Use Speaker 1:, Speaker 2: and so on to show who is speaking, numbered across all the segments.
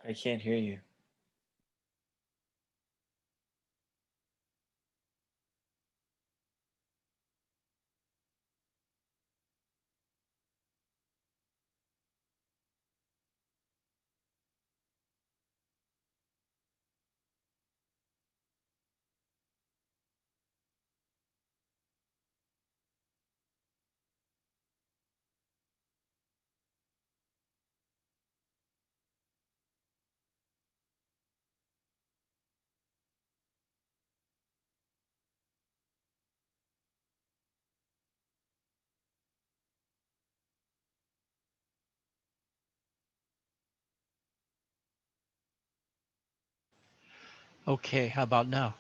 Speaker 1: I can't hear you.
Speaker 2: Okay, how about now?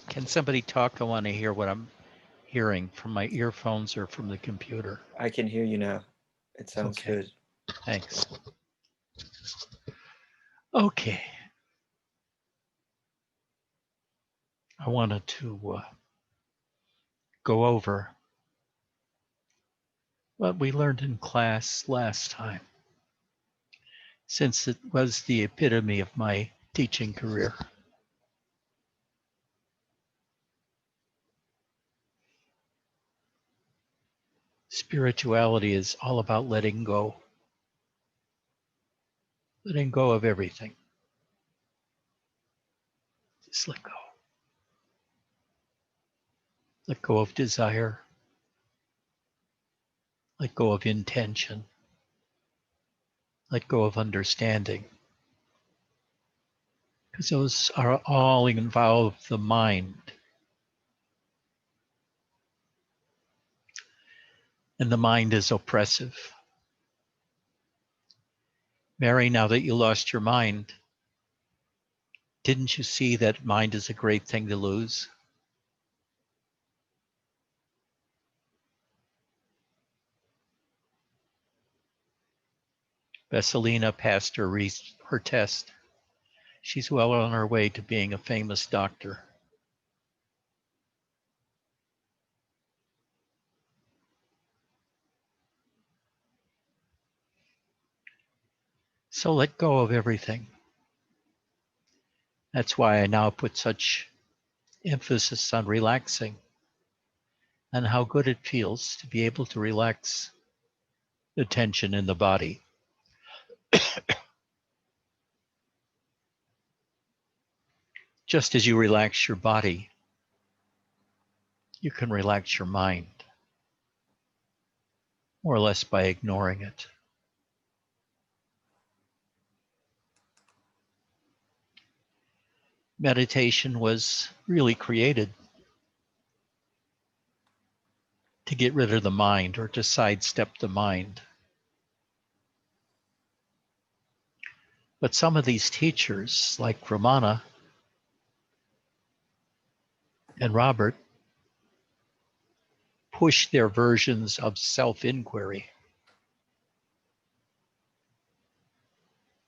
Speaker 2: Can somebody talk? I want to hear what I'm hearing from my earphones or from the computer.
Speaker 1: I can hear you now. It sounds
Speaker 2: Okay,
Speaker 1: good.
Speaker 2: thanks. Okay, I wanted to go over what we learned in class last time, since it was the epitome of my teaching career. Spirituality is all about letting go of everything. Just let go. Let go of desire, let go of intention, let go of understanding, because those are all involve the mind. And the mind is oppressive. Mary, now that you lost your mind, didn't you see that mind is a great thing to lose? Vesselina passed her test. She's well on her way to being a famous doctor. So let go of everything. That's why I now put such emphasis on relaxing and how good it feels to be able to relax the tension in the body. Just as you relax your body, you can relax your mind, more or less by ignoring it. Meditation was really created to get rid of the mind or to sidestep the mind. But some of these teachers, like Ramana and Robert, push their versions of self-inquiry,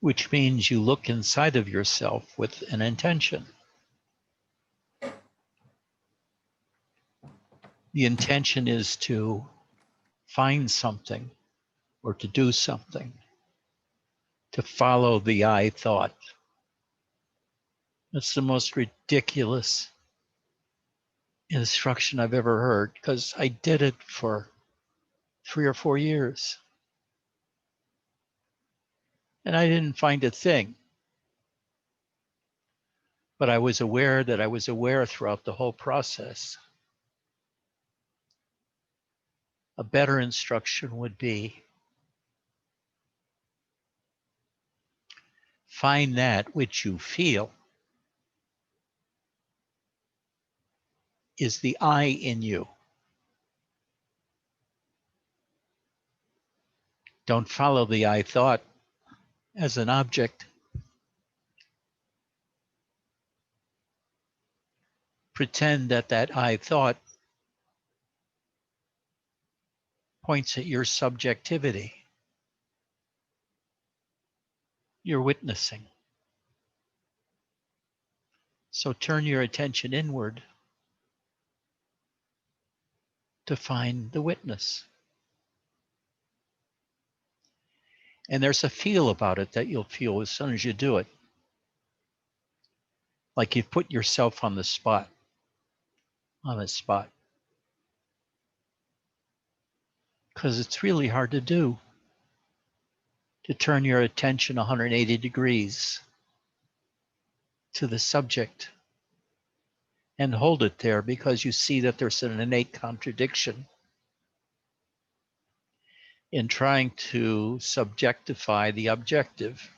Speaker 2: which means you look inside of yourself with an intention. The intention is to find something or to do something, to follow the I thought. It's the most ridiculous instruction I've ever heard, because I did it for 3 or 4 years and I didn't find a thing. But I was aware that I was aware throughout the whole process. A better instruction would be find that which you feel is the I in you. Don't follow the I thought as an object. Pretend that that I thought points at your subjectivity. You're witnessing. So turn your attention inward to find the witness. And there's a feel about it that you'll feel as soon as you do it. Like you've put yourself on the spot, because it's really hard to do, to turn your attention 180 degrees to the subject and hold it there, because you see that there's an innate contradiction in trying to subjectify the objective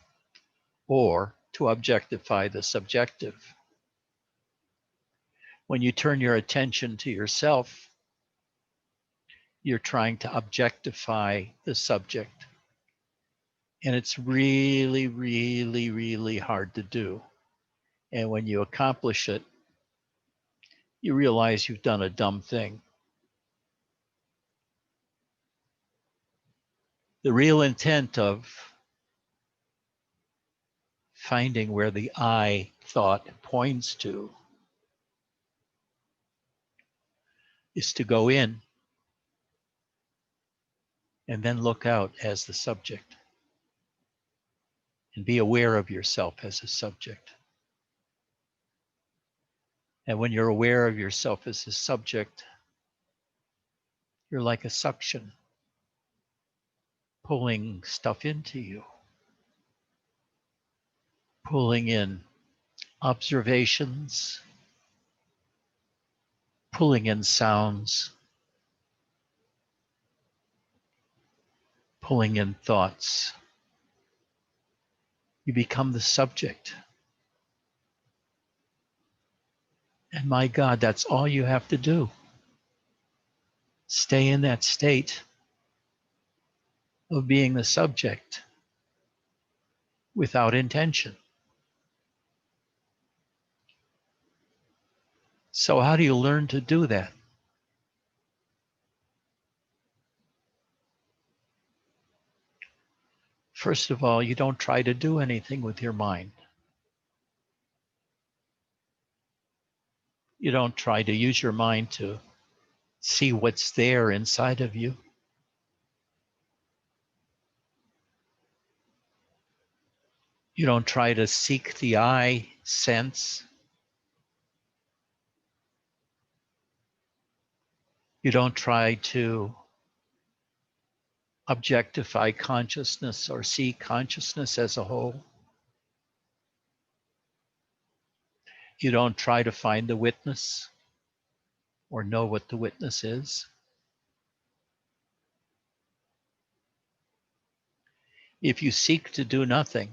Speaker 2: or to objectify the subjective. When you turn your attention to yourself, you're trying to objectify the subject. And it's really, really, really hard to do. And when you accomplish it, you realize you've done a dumb thing. The real intent of finding where the I thought points to is to go in and then look out as the subject and be aware of yourself as a subject. And when you're aware of yourself as a subject, you're like a suction, pulling stuff into you, pulling in observations, pulling in sounds, pulling in thoughts. You become the subject. And my God, that's all you have to do. Stay in that state of being the subject without intention. So how do you learn to do that? First of all, you don't try to do anything with your mind. You don't try to use your mind to see what's there inside of you. You don't try to seek the I sense. You don't try to objectify consciousness or see consciousness as a whole. You don't try to find the witness or know what the witness is. If you seek to do nothing,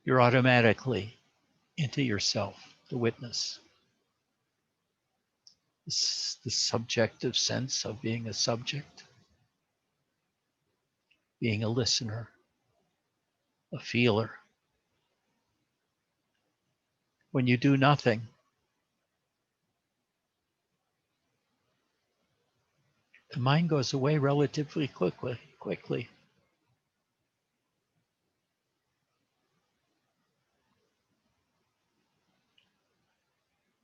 Speaker 2: you're automatically into yourself, the witness. The subjective sense of being a subject, being a listener, a feeler. When you do nothing, the mind goes away relatively quickly.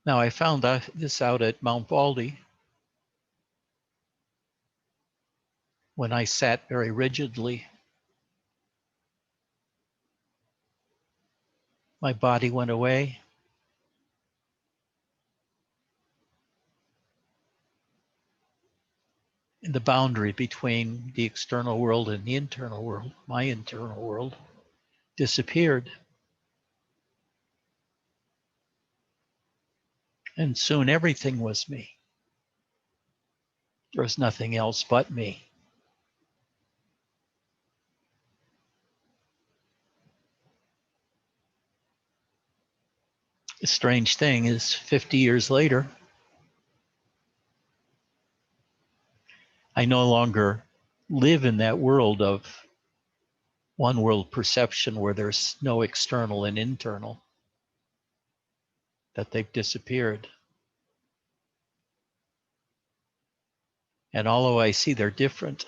Speaker 2: Now, I found this out at Mount Baldy when I sat very rigidly. My body went away. And the boundary between the external world and the internal world, my internal world, disappeared. And soon everything was me. There was nothing else but me. The strange thing is, 50 years later, I no longer live in that world of one world perception where there's no external and internal, that they've disappeared. And although I see they're different,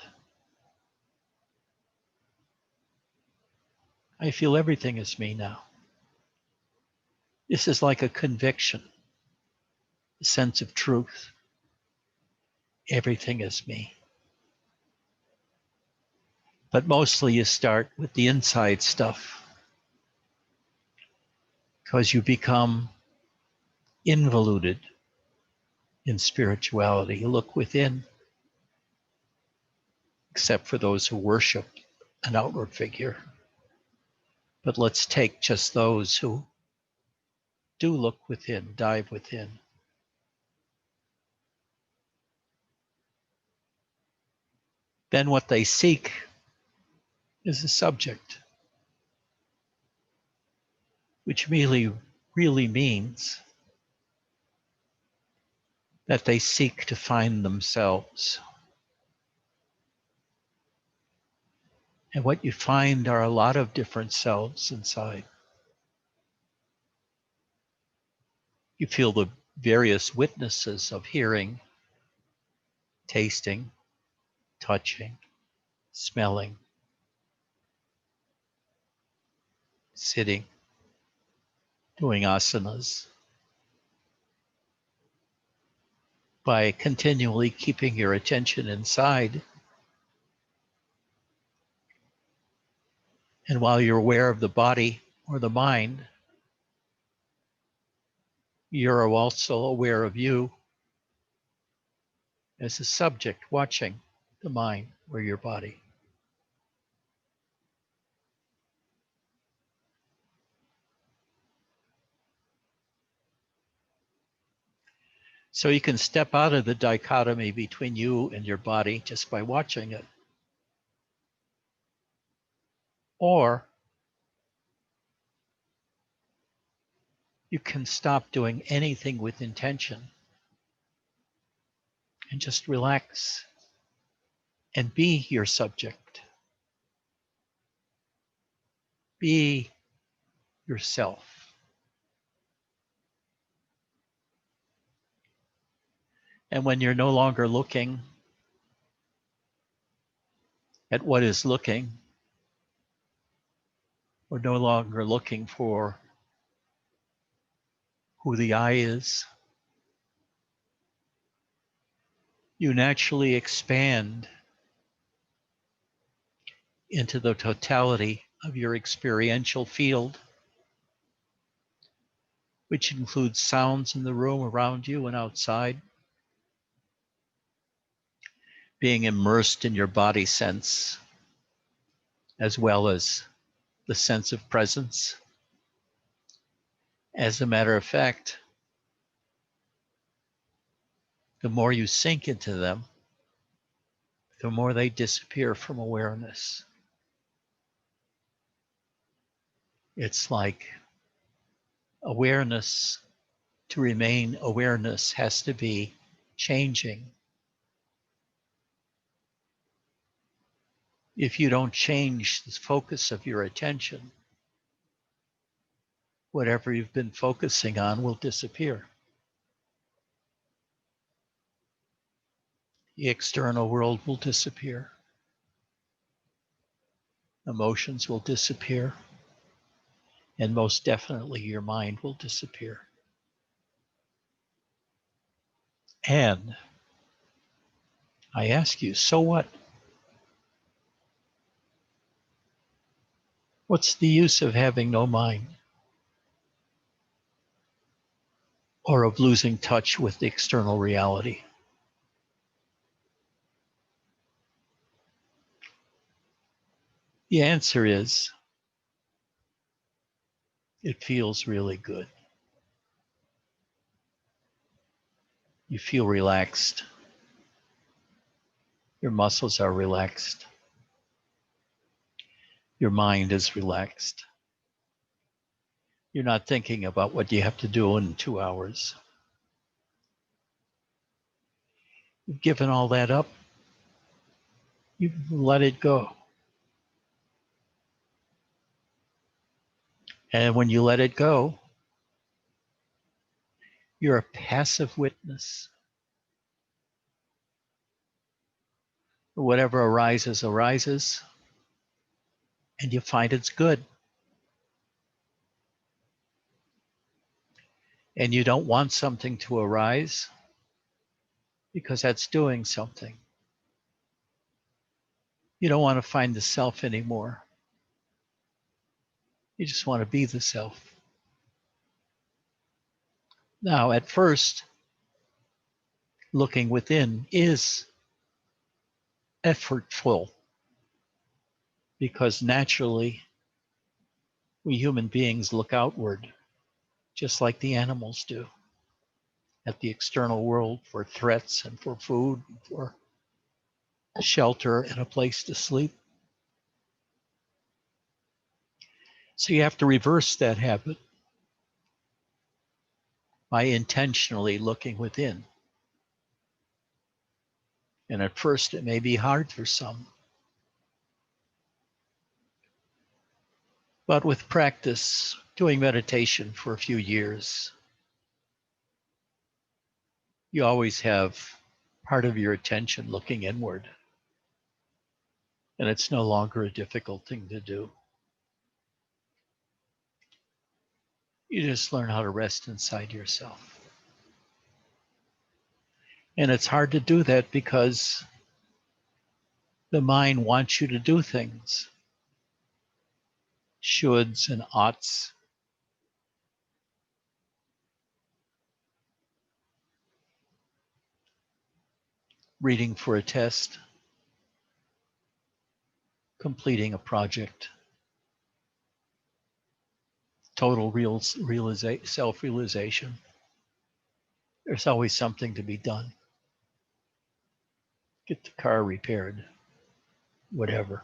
Speaker 2: I feel everything is me now. This is like a conviction, a sense of truth. Everything is me. But mostly you start with the inside stuff because you become involuted in spirituality. You look within, except for those who worship an outward figure. But let's take just those who do look within, dive within. Then what they seek is a subject, which really means that they seek to find themselves. And what you find are a lot of different selves inside. You feel the various witnesses of hearing, tasting, touching, smelling, sitting, doing asanas. By continually keeping your attention inside, and while you're aware of the body or the mind, you're also aware of you as a subject watching the mind or your body. So you can step out of the dichotomy between you and your body just by watching it. Or you can stop doing anything with intention and just relax and be your subject. Be yourself. And when you're no longer looking at what is looking, or no longer looking for who the I is, you naturally expand into the totality of your experiential field, which includes sounds in the room around you and outside, being immersed in your body sense, as well as the sense of presence. As a matter of fact, the more you sink into them, the more they disappear from awareness. It's like awareness, to remain awareness, has to be changing. If you don't change the focus of your attention, whatever you've been focusing on will disappear. The external world will disappear. Emotions will disappear. And most definitely your mind will disappear. And I ask you, so what? What's the use of having no mind? Or of losing touch with the external reality? The answer is, it feels really good. You feel relaxed. Your muscles are relaxed. Your mind is relaxed. You're not thinking about what you have to do in 2 hours. You've given all that up. You've let it go. And when you let it go, you're a passive witness. Whatever arises, arises, and you find it's good. And you don't want something to arise because that's doing something. You don't want to find the self anymore. You just want to be the self. Now, at first, looking within is effortful because naturally we human beings look outward just like the animals do at the external world for threats and for food, and for shelter and a place to sleep. So you have to reverse that habit by intentionally looking within. And at first, it may be hard for some. But with practice, doing meditation for a few years, you always have part of your attention looking inward. And it's no longer a difficult thing to do. You just learn how to rest inside yourself. And it's hard to do that because the mind wants you to do things. Shoulds and oughts. Reading for a test. Completing a project. Total self-realization. There's always something to be done. Get the car repaired. Whatever.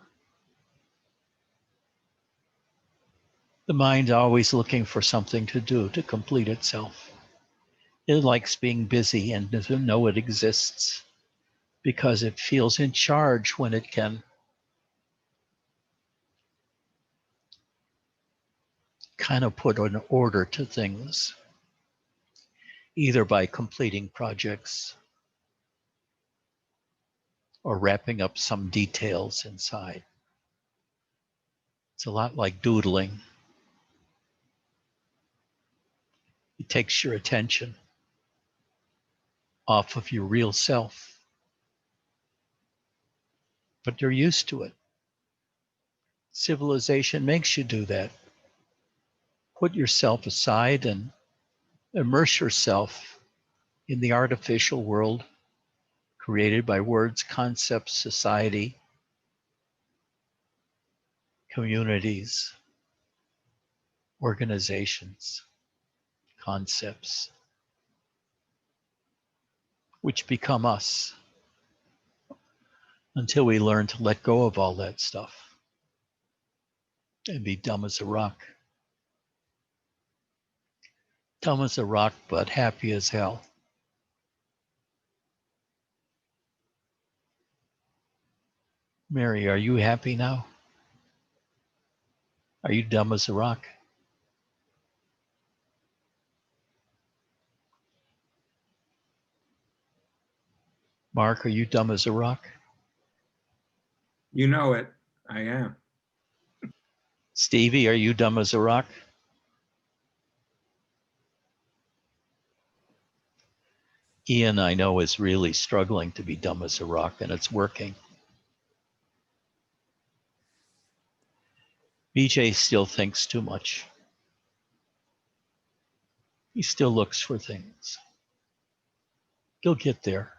Speaker 2: The mind's always looking for something to do to complete itself. It likes being busy and doesn't know it exists because it feels in charge when it can kind of put an order to things, either by completing projects or wrapping up some details inside. It's a lot like doodling. It takes your attention off of your real self. But you're used to it. Civilization makes you do that. Put yourself aside and immerse yourself in the artificial world created by words, concepts, society, communities, organizations, concepts, which become us until we learn to let go of all that stuff and be dumb as a rock. Dumb as a rock, but happy as hell. Mary, are you happy now? Are you dumb as a rock? Mark, are you dumb as a rock?
Speaker 3: You know it. I am.
Speaker 2: Stevie, are you dumb as a rock? Ian, I know, is really struggling to be dumb as a rock, and it's working. BJ still thinks too much. He still looks for things. He'll get there.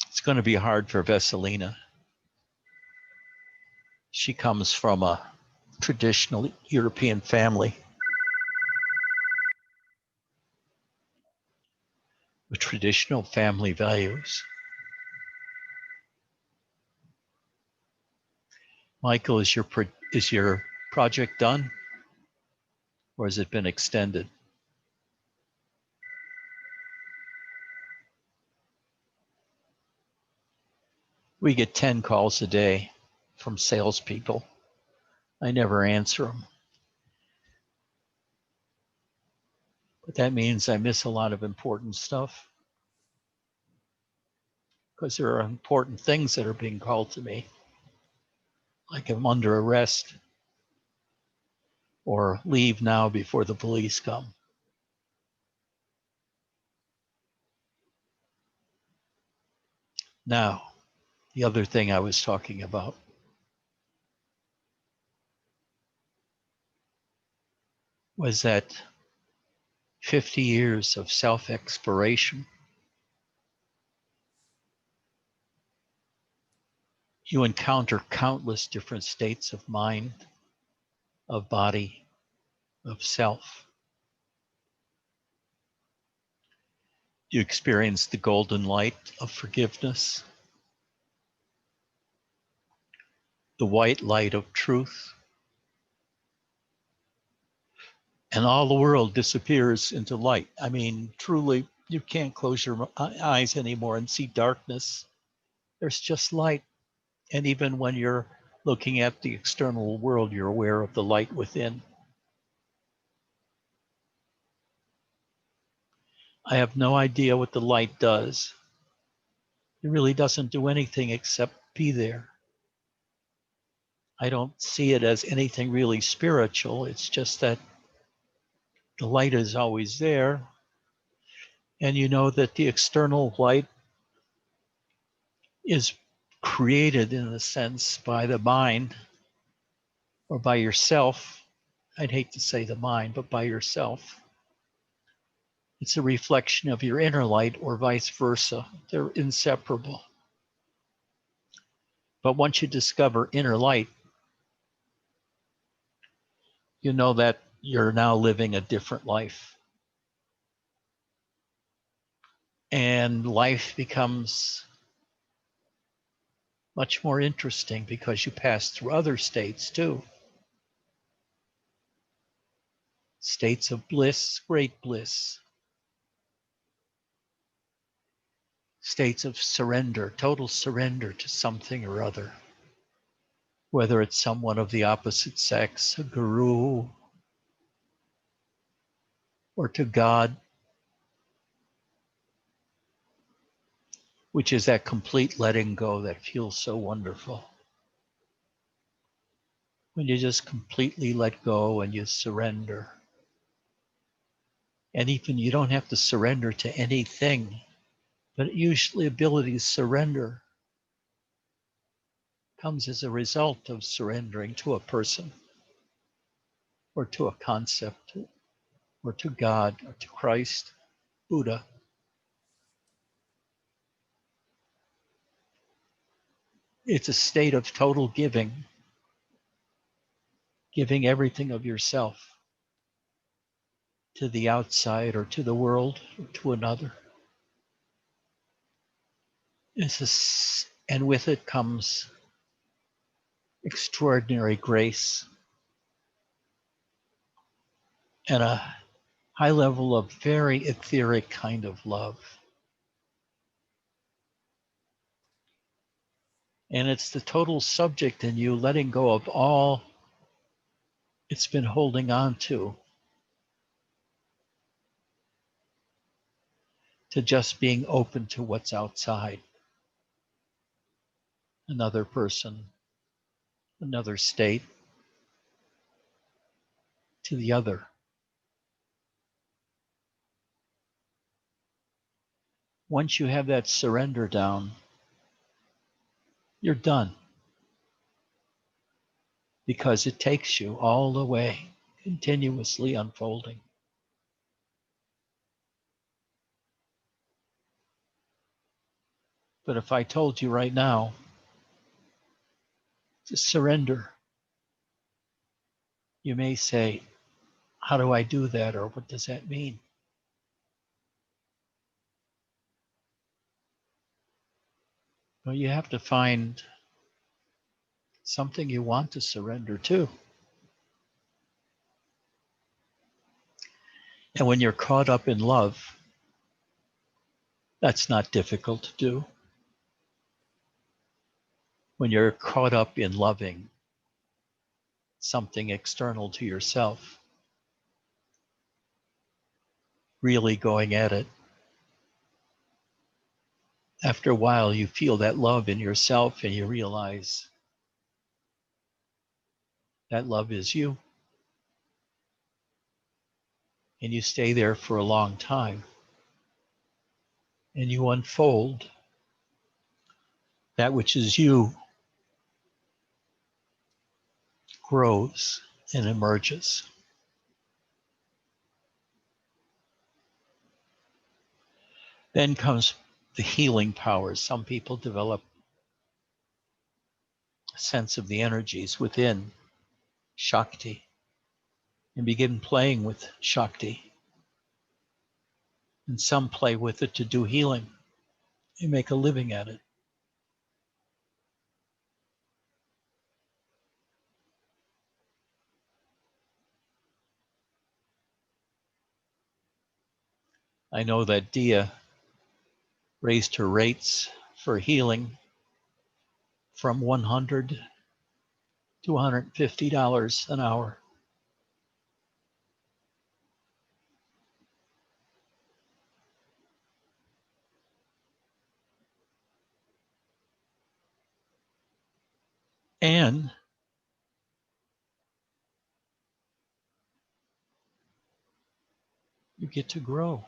Speaker 2: It's going to be hard for Veselina. She comes from a traditional European family with traditional family values. Michael, is your project done, or has it been extended? We get 10 calls a day from salespeople. I never answer them. But that means I miss a lot of important stuff because there are important things that are being called to me, like I'm under arrest or leave now before the police come. Now, the other thing I was talking about was that 50 years of self-exploration. You encounter countless different states of mind, of body, of self. You experience the golden light of forgiveness, the white light of truth, and all the world disappears into light. I mean, truly, you can't close your eyes anymore and see darkness. There's just light. And even when you're looking at the external world, you're aware of the light within. I have no idea what the light does. It really doesn't do anything except be there. I don't see it as anything really spiritual. It's just that the light is always there. And you know that the external light is created in a sense by the mind or by yourself. I'd hate to say the mind, but by yourself. It's a reflection of your inner light or vice versa. They're inseparable. But once you discover inner light, you know that you're now living a different life. And life becomes much more interesting because you pass through other states too. States of bliss, great bliss. States of surrender, total surrender to something or other. Whether it's someone of the opposite sex, a guru, or to God, which is that complete letting go that feels so wonderful. When you just completely let go and you surrender. And even you don't have to surrender to anything, but usually ability to surrender comes as a result of surrendering to a person or to a concept or to God or to Christ, Buddha. It's a state of total giving, giving everything of yourself to the outside or to the world or to another. And with it comes extraordinary grace and a high level of very etheric kind of love. And it's the total subject in you letting go of all it's been holding on to just being open to what's outside. Another person, another state, to the other. Once you have that surrender down, you're done. Because it takes you all the way, continuously unfolding. But if I told you right now to surrender, you may say, how do I do that? Or what does that mean? Well, you have to find something you want to surrender to. And when you're caught up in love, that's not difficult to do. When you're caught up in loving something external to yourself, really going at it, after a while you feel that love in yourself and you realize that love is you. And you stay there for a long time. And you unfold that which is you grows and emerges. Then comes the healing powers. Some people develop a sense of the energies within Shakti and begin playing with Shakti. And some play with it to do healing. They make a living at it. I know that Dia raised her rates for healing from $100 to $150 an hour. And you get to grow,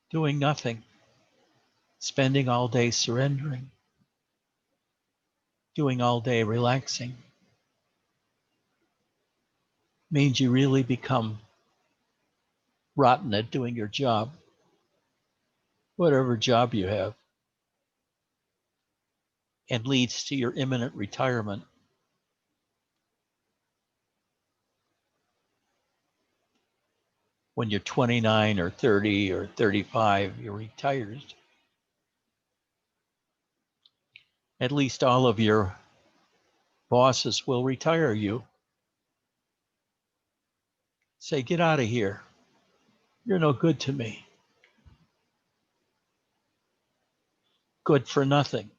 Speaker 2: doing nothing, spending all day surrendering, doing all day relaxing. Means you really become rotten at doing your job, whatever job you have, and leads to your imminent retirement. When you're 29 or 30 or 35, you're retired. At least all of your bosses will retire you. Say, get out of here. You're no good to me. Good for nothing.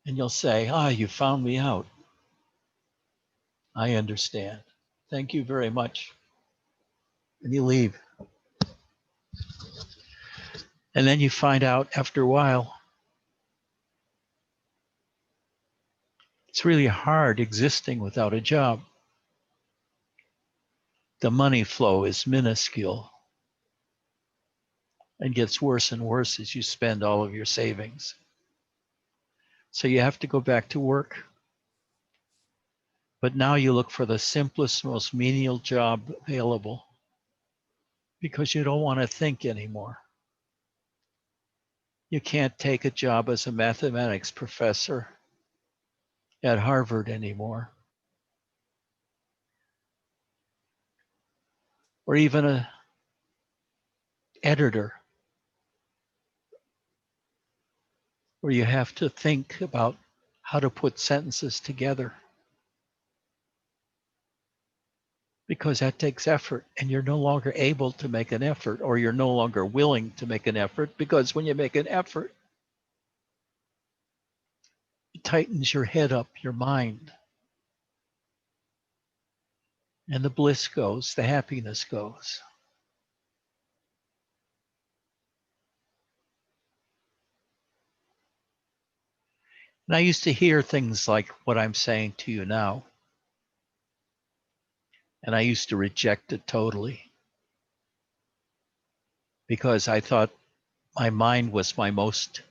Speaker 2: And you'll say, you found me out. I understand. Thank you very much. And you leave. And then you find out after a while, it's really hard existing without a job. The money flow is minuscule and gets worse and worse as you spend all of your savings. So you have to go back to work. But now you look for the simplest, most menial job available because you don't want to think anymore. You can't take a job as a mathematics professor at Harvard anymore, or even an editor, where you have to think about how to put sentences together, because that takes effort, and you're no longer able to make an effort, or you're no longer willing to make an effort, because when you make an effort, it tightens your head up, your mind, and the bliss goes, the happiness goes. And I used to hear things like what I'm saying to you now, and I used to reject it totally, because I thought my mind was my most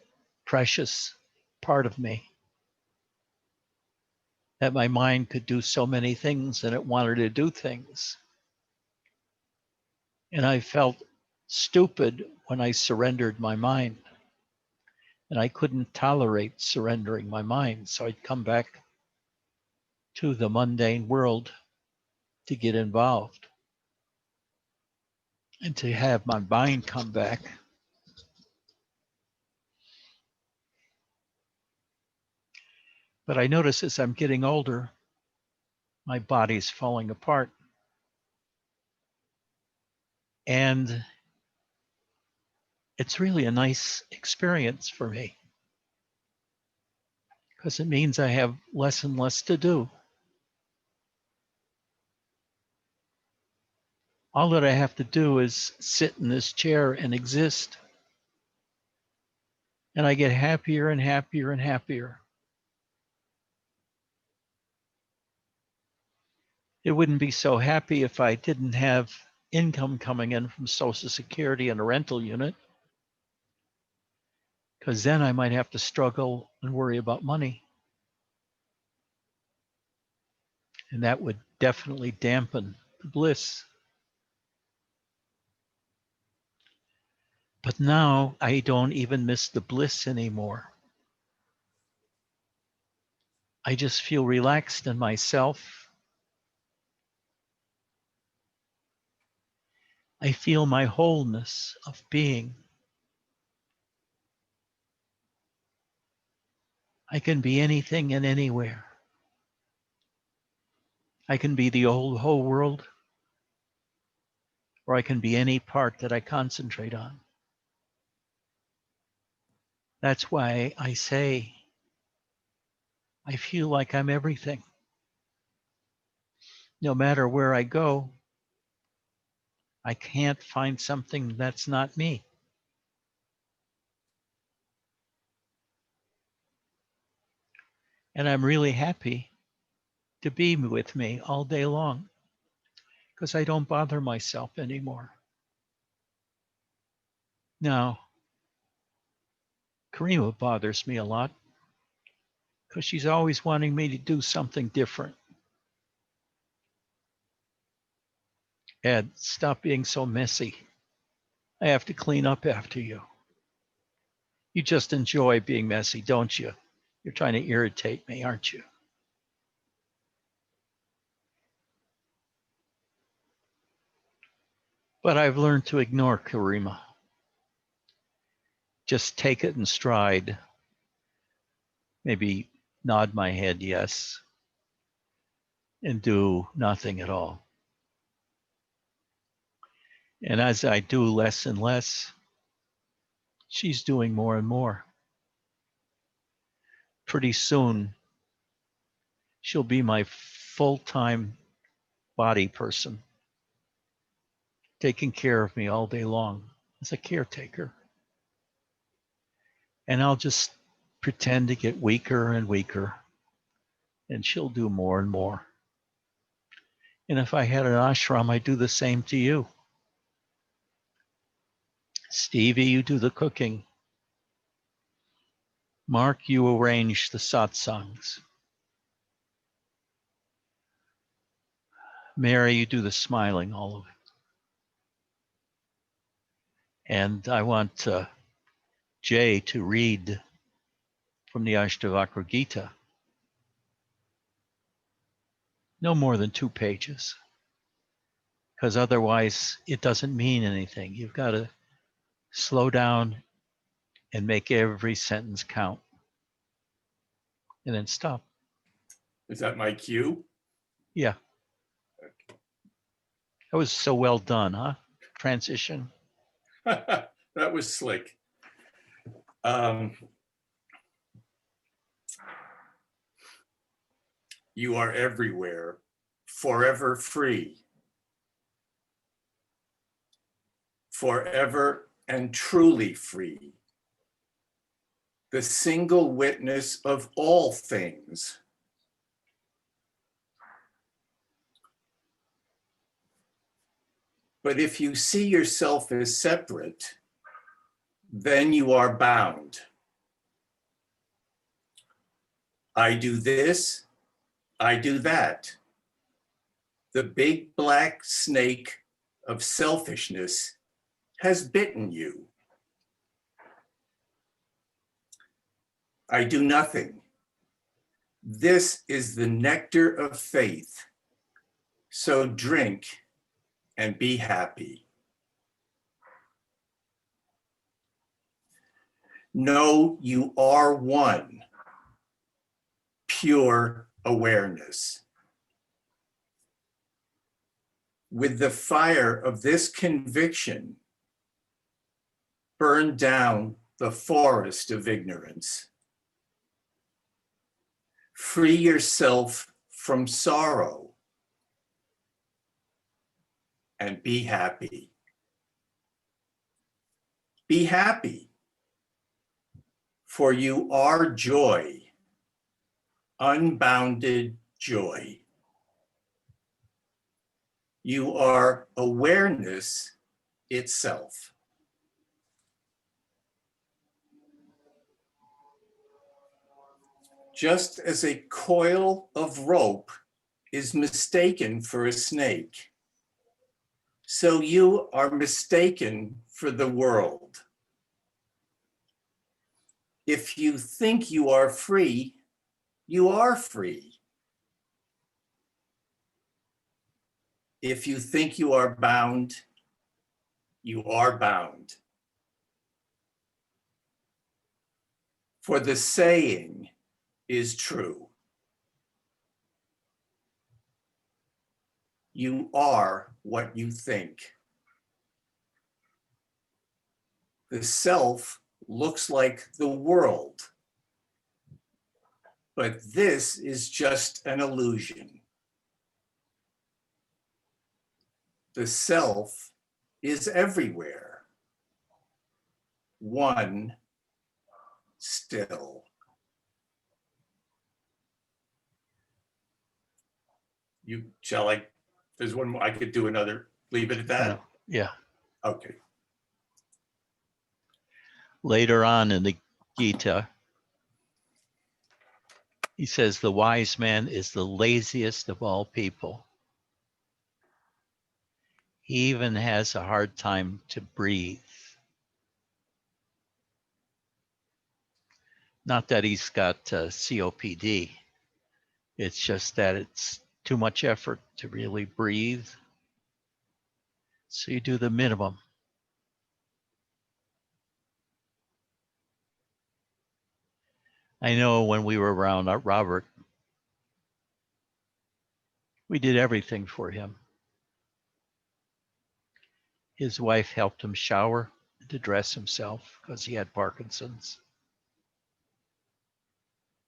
Speaker 2: precious part of me, that my mind could do so many things and it wanted to do things. And I felt stupid when I surrendered my mind. And I couldn't tolerate surrendering my mind. So I'd come back to the mundane world to get involved and to have my mind come back. But I notice as I'm getting older, my body's falling apart. And it's really a nice experience for me, because it means I have less and less to do. All that I have to do is sit in this chair and exist. And I get happier and happier and happier. It wouldn't be so happy if I didn't have income coming in from Social Security and a rental unit. because then I might have to struggle and worry about money. And that would definitely dampen the bliss. But now I don't even miss the bliss anymore. I just feel relaxed in myself. I feel my wholeness of being. I can be anything and anywhere. I can be the whole world, or I can be any part that I concentrate on. That's why I say I feel like I'm everything. No matter where I go, I can't find something that's not me. And I'm really happy to be with me all day long because I don't bother myself anymore. Now, Karima bothers me a lot because she's always wanting me to do something different. Ed, stop being so messy. I have to clean up after you. You just enjoy being messy, don't you? You're trying to irritate me, aren't you? But I've learned to ignore Karima. Just take it in stride. Maybe nod my head yes, and do nothing at all. And as I do less and less, she's doing more and more. Pretty soon, she'll be my full-time body person, taking care of me all day long as a caretaker. And I'll just pretend to get weaker and weaker, and she'll do more and more. And if I had an ashram, I'd do the same to you. Stevie, you do the cooking. Mark, you arrange the satsangs. Mary, you do the smiling, all of it. And I want Jay to read from the Ashtavakra Gita. No more than 2 pages, because otherwise it doesn't mean anything. You've got to slow down and make every sentence count, and then stop.
Speaker 3: Is that my cue?
Speaker 2: Yeah. That was so well done, huh? Transition.
Speaker 3: That was slick. You are everywhere, forever free. Forever and truly free. The single witness of all things. But if you see yourself as separate, then you are bound. I do this, I do that. The big black snake of selfishness has bitten you. I do nothing. This is the nectar of faith. So drink and be happy. Know you are one. Pure awareness. With the fire of this conviction, burn down the forest of ignorance. Free yourself from sorrow and be happy. Be happy, for you are joy, unbounded joy. You are awareness itself. just as a coil of rope is mistaken for a snake, so you are mistaken for the world. If you think you are free, you are free. If you think you are bound, you are bound. For the saying is true. You are what you think. The self looks like the world, but this is just an illusion. The self is everywhere. One still. There's one more, I could do another, leave it at that?
Speaker 2: Yeah.
Speaker 3: Okay.
Speaker 2: Later on in the Gita, he says the wise man is the laziest of all people. He even has a hard time to breathe. Not that he's got COPD. It's just that it's too much effort to really breathe. So you do the minimum. I know when we were around Robert, we did everything for him. His wife helped him shower and to dress himself because he had Parkinson's.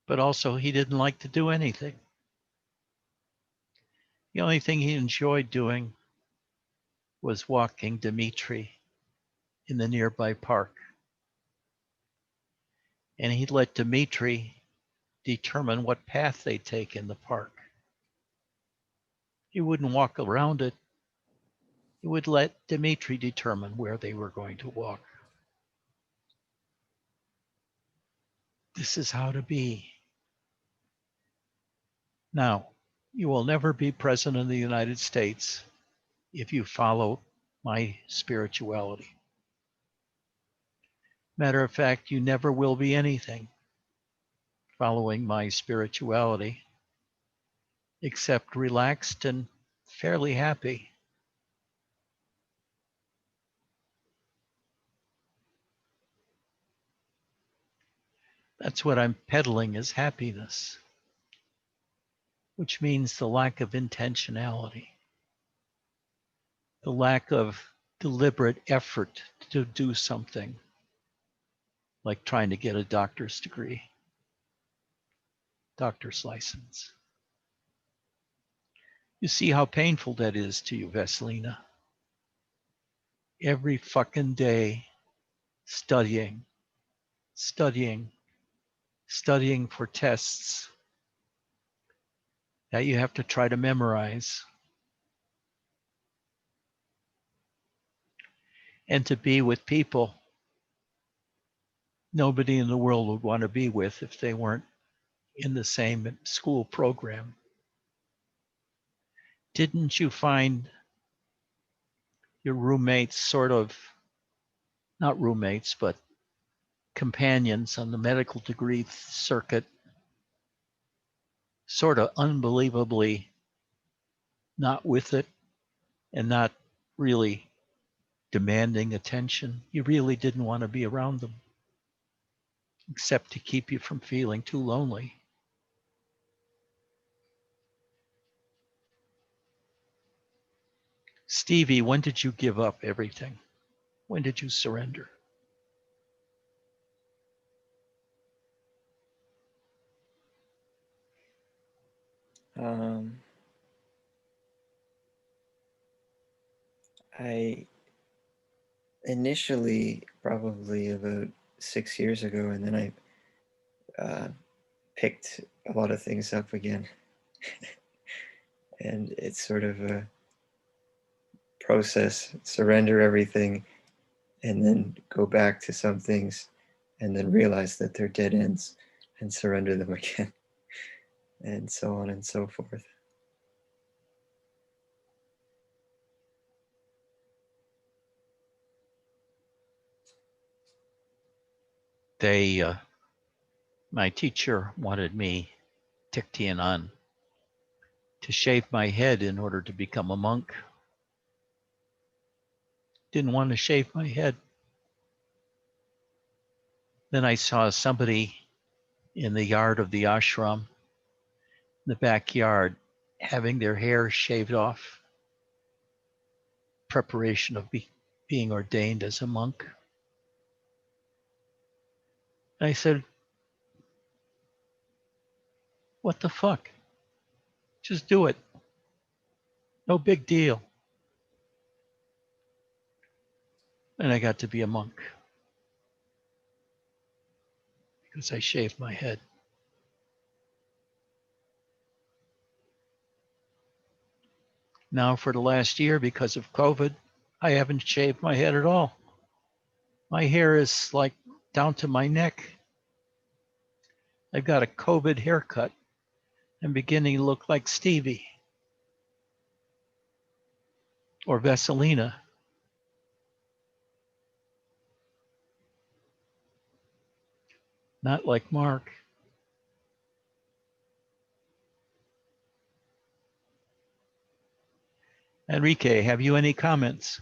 Speaker 2: But also he didn't like to do anything. The only thing he enjoyed doing was walking Dimitri in the nearby park. And he'd let Dimitri determine what path they take in the park. He wouldn't walk around it. He would let Dimitri determine where they were going to walk. This is how to be. Now, you will never be president of the United States if you follow my spirituality. Matter of fact, you never will be anything following my spirituality, except relaxed and fairly happy. That's what I'm peddling is happiness, which means the lack of intentionality, the lack of deliberate effort to do something, like trying to get a doctor's degree, doctor's license. You see how painful that is to you, Veselina. Every fucking day, studying for tests that you have to try to memorize. And to be with people nobody in the world would want to be with if they weren't in the same school program. Didn't you find your roommates sort of, not roommates, but companions on the medical degree circuit sort of unbelievably not with it and not really demanding attention? You really didn't want to be around them, except to keep you from feeling too lonely. Stevie, when did you give up everything? When did you surrender?
Speaker 1: I initially, probably about 6 years ago, and then I picked a lot of things up again. And it's sort of a process, surrender everything, and then go back to some things, and then realize that they're dead ends and surrender them again. and so on and so forth.
Speaker 2: My teacher wanted me, Thich Thien An, to shave my head in order to become a monk. Didn't want to shave my head. Then I saw somebody in the yard of the ashram, in the backyard, having their hair shaved off, preparation of being ordained as a monk. And I said, what the fuck? Just do it. No big deal. And I got to be a monk because I shaved my head. Now for the last year, because of COVID, I haven't shaved my head at all. My hair is like down to my neck. I've got a COVID haircut. I'm beginning to look like Stevie or Vesselina. Not like Mark. Enrique, have you any comments?